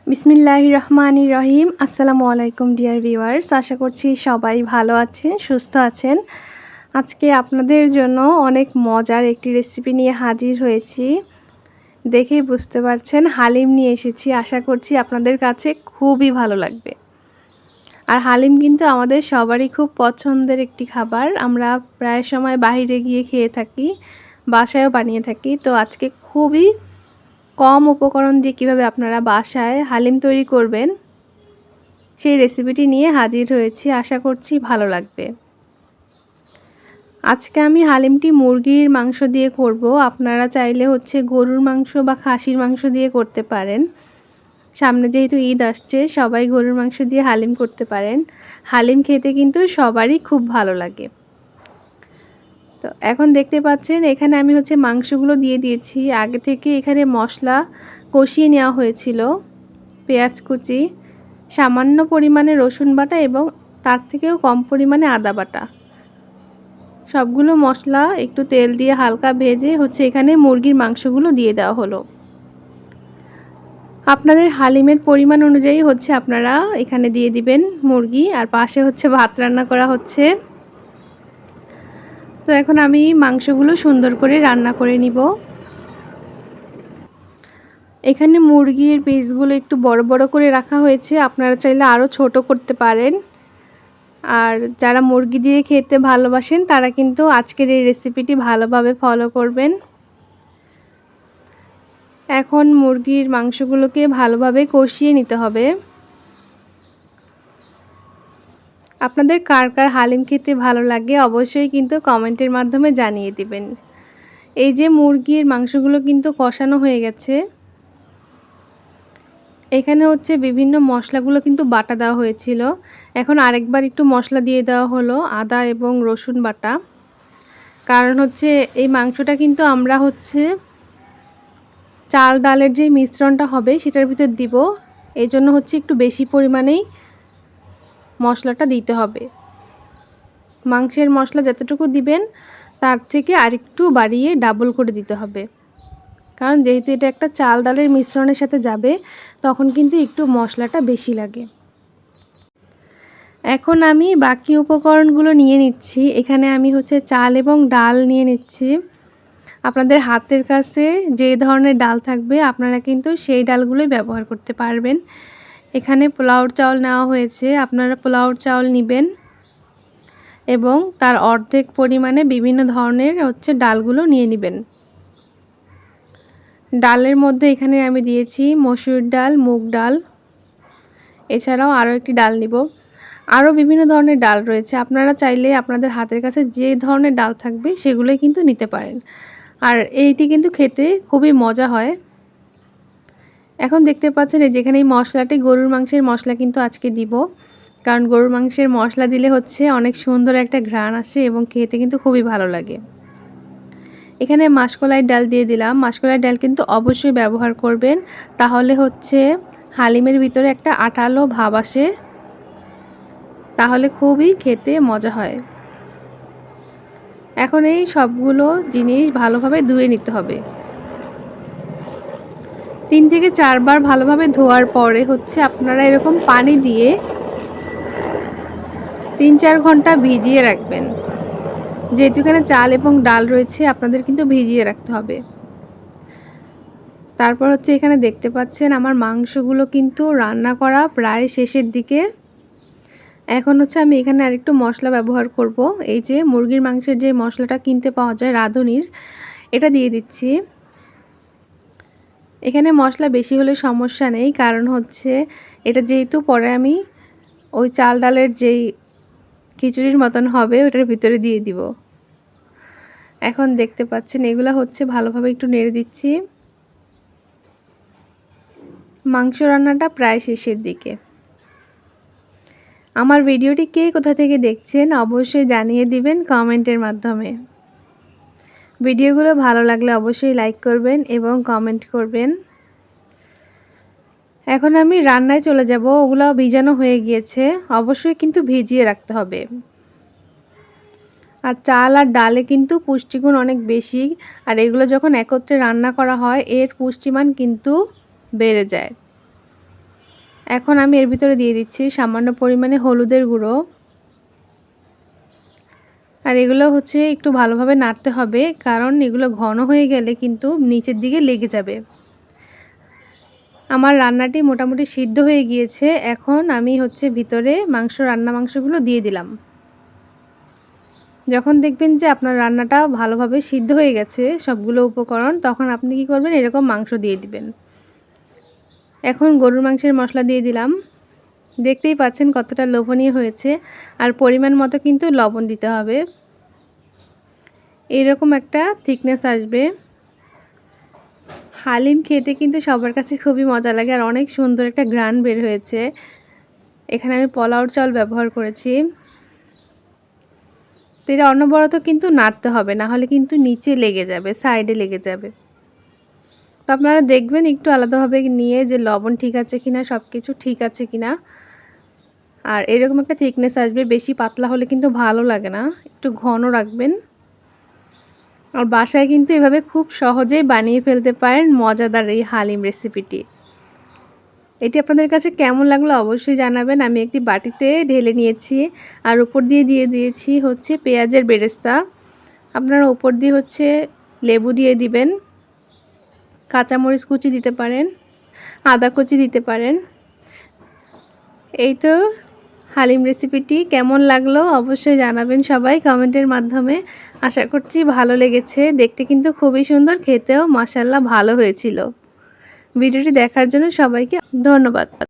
বিসমিল্লাহির রহমানির রহিম। আসসালামু আলাইকুম ডিয়ার ভিউয়ার্স, আশা করছি সবাই ভালো আছেন, সুস্থ আছেন। আজকে আপনাদের জন্য অনেক মজার একটি রেসিপি নিয়ে হাজির হয়েছি। দেখেই বুঝতে পারছেন হালিম নিয়ে এসেছি। আশা করছি আপনাদের কাছে খুবই ভালো লাগবে। আর হালিম কিন্তু আমাদের সবারই খুব পছন্দের একটি খাবার। আমরা প্রায় সময় বাইরে গিয়ে খেয়ে থাকি, বাসায়ও বানিয়ে থাকি। তো আজকে খুবই কম উপকরণ দিয়ে কীভাবে আপনারা বাসায় হালিম তৈরি করবেন সেই রেসিপিটি নিয়ে হাজির হয়েছি। আশা করছি ভালো লাগবে। আজকে আমি হালিমটি মুরগির মাংস দিয়ে করব। আপনারা চাইলে গরুর মাংস বা খাসির মাংস দিয়ে করতে পারেন। সামনে যেহেতু ঈদ আসছে, সবাই গরুর মাংস দিয়ে হালিম করতে পারেন। হালিম খেতে কিন্তু সবারই খুব ভালো লাগে। তো এখন দেখতে পাচ্ছেন এখানে আমি মাংসগুলো দিয়ে দিয়েছি। আগে থেকে এখানে মশলা কষিয়ে নেওয়া হয়েছিল। পেঁয়াজ কুচি, সামান্য পরিমাণে রসুন বাটা এবং তার থেকেও কম পরিমাণে আদা বাটা, সবগুলো মশলা একটু তেল দিয়ে হালকা ভেজে এখানে মুরগির মাংসগুলো দিয়ে দেওয়া হলো। আপনাদের হালিমের পরিমাণ অনুযায়ী আপনারা এখানে দিয়ে দিবেন মুরগি। আর পাশে ভাত রান্না করা হচ্ছে। তো এখন আমি মাংসগুলো সুন্দর করে রান্না করে নিব। এখানে মুরগির পিসগুলো একটু বড় বড় করে রাখা হয়েছে। আপনারা চাইলে আরও ছোট করতে পারেন। আর যারা মুরগি দিয়ে খেতে ভালোবাসেন তারা কিন্তু আজকের এই রেসিপিটি ভালোভাবে ফলো করবেন। এখন মুরগির মাংসগুলোকে ভালোভাবে কষিয়ে নিতে হবে। আপনাদের কার কার হালিম খেতে ভালো লাগে অবশ্যই কিন্তু কমেন্টের মাধ্যমে জানিয়ে দিবেন। এই যে মুরগির মাংসগুলো কিন্তু কষানো হয়ে গেছে। এখানে বিভিন্ন মশলাগুলো কিন্তু বাটা দেওয়া হয়েছিল। এখন আরেকবার একটু মশলা দিয়ে দেওয়া হলো, আদা এবং রসুন বাটা। কারণ এই মাংসটা কিন্তু আমরা চাল ডালের যে মিশ্রণটা হবে সেটার ভিতর দিব। এই জন্য একটু বেশি পরিমাণেই মশলাটা দিতে হবে। মাংসের মশলা যতটুকু দিবেন তার থেকে আরেকটু বাড়িয়ে ডাবল করে দিতে হবে। কারণ যেহেতু এটা একটা চাল ডালের মিশ্রণের সাথে যাবে, তখন কিন্তু একটু মশলাটা বেশি লাগে। এখন আমি বাকি উপকরণগুলো নিয়ে নিচ্ছি। এখানে আমি চাল এবং ডাল নিয়ে নিচ্ছি। আপনাদের হাতের কাছে যে ধরনের ডাল থাকবে আপনারা কিন্তু সেই ডালগুলোই ব্যবহার করতে পারবেন। এখানে পোলাওর চাউল নেওয়া হয়েছে। আপনারা পোলাওর চাউল নেবেন এবং তার অর্ধেক পরিমাণে বিভিন্ন ধরনের ডালগুলো নিয়ে নেবেন। ডালের মধ্যে এখানে আমি দিয়েছি মসুর ডাল, মুগ ডাল, এছাড়াও আরও একটি ডাল নিব। আরও বিভিন্ন ধরনের ডাল রয়েছে। আপনারা চাইলে আপনাদের হাতের কাছে যে ধরনের ডাল থাকবে সেগুলোই কিন্তু নিতে পারেন। আর এইটি কিন্তু খেতে খুবই মজা হয়। এখন দেখতে পাচ্ছেন যেখানে এই মশলাটি গরুর মাংসের মশলা কিন্তু আজকে দিব। কারণ গরুর মাংসের মশলা দিলে অনেক সুন্দর একটা ঘ্রাণ আসে এবং খেতে কিন্তু খুবই ভালো লাগে। এখানে মাসকলাইয়ের ডাল দিয়ে দিলাম। মাসকলাইয়ের ডাল কিন্তু অবশ্যই ব্যবহার করবেন, তাহলে হালিমের ভিতরে একটা আঠালো ভাব আসে, তাহলে খুবই খেতে মজা হয়। এখন এই সবগুলো জিনিস ভালোভাবে ধুয়ে নিতে হবে। 3 থেকে 4 বার ভালোভাবে ধোয়ার পরে আপনারা এরকম পানি দিয়ে 3-4 ঘন্টা ভিজিয়ে রাখবেন। যেহেতু এখানে চাল এবং ডাল রয়েছে, আপনাদের কিন্তু ভিজিয়ে রাখতে হবে। তারপর এখানে দেখতে পাচ্ছেন আমার মাংসগুলো কিন্তু রান্না করা প্রায় শেষের দিকে। এখন আমি এখানে আরেকটু মশলা ব্যবহার করব। এই যে মুরগির মাংসের যে মশলাটা কিনতে পাওয়া যায় রাঁধুনির, এটা দিয়ে দিচ্ছি। এখানে মশলা বেশি হলে সমস্যা নেই, কারণ এটা যেহেতু পরে আমি ওই চাল ডালের যেই খিচুড়ির মতন হবে ওটার ভিতরে দিয়ে দিব। এখন দেখতে পাচ্ছেন এগুলা ভালোভাবে একটু নেড়ে দিচ্ছি। মাংস রান্নাটা প্রায় শেষের দিকে। আমার ভিডিওটি কে কোথা থেকে দেখছেন অবশ্যই জানিয়ে দিবেন কমেন্টের মাধ্যমে। ভিডিওগুলো ভালো লাগলে অবশ্যই লাইক করবেন এবং কমেন্ট করবেন। এখন আমি রান্নায় চলে যাব। ওগুলো ভিজানো হয়ে গিয়েছে, অবশ্যই কিন্তু ভিজিয়ে রাখতে হবে। আর চাল আর ডালে কিন্তু পুষ্টিগুণ অনেক বেশি, আর এগুলো যখন একত্রে রান্না করা হয় এর পুষ্টিমান কিন্তু বেড়ে যায়। এখন আমি এর ভিতরে দিয়ে দিচ্ছি সামান্য পরিমাণে হলুদের গুঁড়ো। আর এগুলো হচ্ছে একটু ভালোভাবে নাড়তে হবে, কারণ এগুলো ঘন হয়ে গেলে কিন্তু নিচের দিকে লেগে যাবে। আমার রান্নাটি মোটামুটি সিদ্ধ হয়ে গিয়েছে। এখন আমি হচ্ছে ভিতরে মাংসগুলো দিয়ে দিলাম। যখন দেখবেন যে আপনার রান্নাটা ভালোভাবে সিদ্ধ হয়ে গেছে সবগুলো উপকরণ, তখন আপনি কি করবেন, এরকম মাংস দিয়ে দিবেন। এখন গরুর মাংসের মশলা দিয়ে দিলাম। দেখতেই পাচ্ছেন কতটা লোভনীয় হয়েছে। আর পরিমাণ মতো কিন্তু লবণ দিতে হবে। এরকম একটা থিকনেস আসবে। হালিম খেতে কিন্তু সবার কাছে খুবই মজা লাগে আর অনেক সুন্দর একটা ঘ্রাণ বের হয়েছে। এখানে আমি পোলাওর চাল ব্যবহার করেছি। তো এটা অনবরত কিন্তু নাড়তে হবে, না হলে কিন্তু নিচে লেগে যাবে, সাইডে লেগে যাবে। তো আপনারা দেখবেন একটু আলাদাভাবে নিয়ে যে লবণ ঠিক আছে কিনা, সব কিছু ঠিক আছে কিনা। আর এরকম একটা থিকনেস আসবে। বেশি পাতলা হলে কিন্তু ভালো লাগে না, একটু ঘন রাখবেন। আর বাসায় কিন্তু এভাবে খুব সহজেই বানিয়ে ফেলতে পারেন মজাদার এই হালিম রেসিপিটি। এটি আপনাদের কাছে কেমন লাগলো অবশ্যই জানাবেন। আমি একটি বাটিতে ঢেলে নিয়েছি আর উপর দিয়ে দিয়েছি হচ্ছে পেঁয়াজের বেরেস্তা। আপনারা উপর দিয়ে হচ্ছে লেবু দিয়ে দিবেন, কাঁচামরিচ কুচি দিতে পারেন, আদা কুচি দিতে পারেন। এই তো হালিম রেসিপিটি কেমন লাগলো অবশ্যই জানাবেন সবাই কমেন্টের মাধ্যমে। আশা করছি ভালো লেগেছে। দেখতে কিন্তু খুবই সুন্দর, খেতেও মাশাআল্লাহ ভালো হয়েছিল। ভিডিওটি দেখার জন্য সবাইকে ধন্যবাদ।